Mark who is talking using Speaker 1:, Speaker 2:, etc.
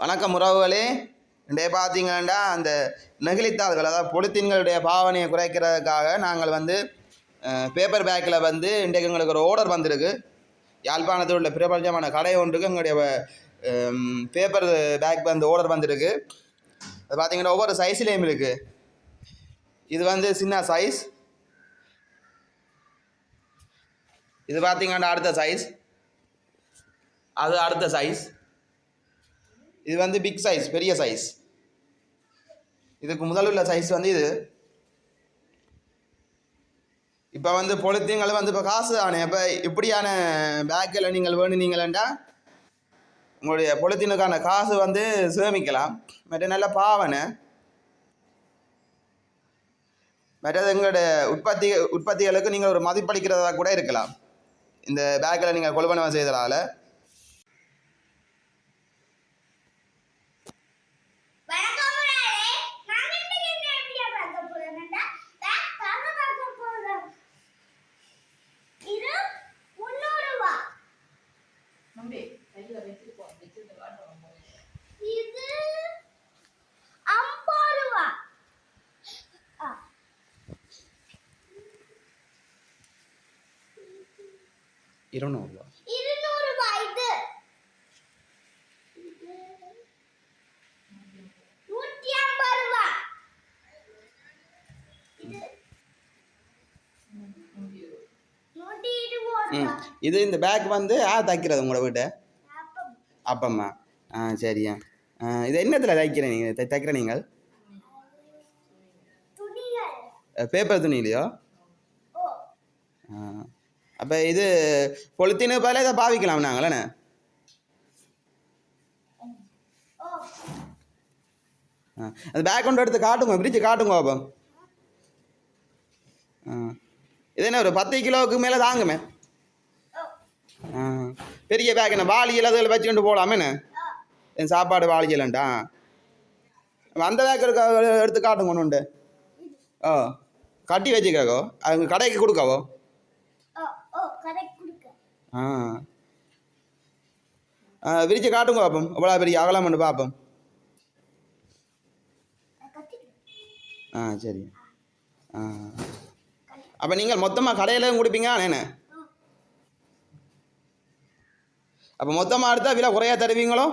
Speaker 1: வணக்கம் உறவுகளே. இன்றைய பார்த்தீங்கன்னா அந்த நெகிழித்தாள்கள் அதாவது பொலித்தீன்களுடைய பாவனையை குறைக்கிறதுக்காக நாங்கள் பேப்பர் பேக்கில் இன்றைக்கு எங்களுக்கு ஒரு ஆர்டர் வந்திருக்கு. யாழ்ப்பாணத்தில் உள்ள பிரபலமான கடை ஒன்றுக்கு எங்களுடைய பேப்பர் பேக் ஆர்டர் வந்திருக்கு. அது பார்த்தீங்கன்னா ஒவ்வொரு சைஸ்லேயும் இருக்குது. இது சின்ன சைஸ், இது பார்த்தீங்கன்னா அடுத்த சைஸ், அது அடுத்த சைஸ், இது பிக் சைஸ், பெரிய சைஸ். இதுக்கு முதல் உள்ள சைஸ் இது. இப்போ பொலித்தீன்கள் இப்போ காசு தானே. இப்போ இப்படியான பேக்கில் நீங்கள் வேணுனீங்களா உங்களுடைய பொலித்தீனுக்கான காசு சேமிக்கலாம். மற்ற நல்ல பாவனை, மற்றது எங்களுடைய உற்பத்திகளுக்கு நீங்கள் ஒரு மதிப்பளிக்கிறதா கூட இருக்கலாம். இந்த பேக்கில் நீங்கள் கொள்வனவு செய்ததால் ₹200. இது இந்த பேக் யார் தைக்கிறது உங்களோட வீட்டை? அப்பம்மா. சரியா. இது என்னத்தில் தைக்கிற நீங்கள்? பேப்பர் துணியிலையோ? அப்போ இது பொலித்தீனு பதில் இதை பாவிக்கலாம் நாங்களே. அந்த பேக் கொண்டு எடுத்து காட்டுங்க, பிரித்து காட்டுங்க அப்போ. இது என்ன ஒரு 10 கிலோவுக்கு மேலே தாங்குமே. பெரிய பேக் என்ன வாளியில் அதில் வச்சுக்கிட்டு போகலாமேண்ணே. என் சாப்பாடு வாளிக்கலண்டா அந்த பேக் எடுத்து காட்டுங்க ஒன்று உண்டு. கட்டி வச்சுக்கோ, அவங்க கடைக்கு கொடுக்கவோ. விரிச்சு காட்டுங்க பார்ப்போம், எவ்வளோ பெரிய அகலம் பண்ணு பார்ப்போம். சரி. அப்போ நீங்கள் மொத்தமாக கடையிலும் கொடுப்பீங்க என்ன? அப்போ மொத்தமாக எடுத்தால் விலை குறையா தருவீங்களோ?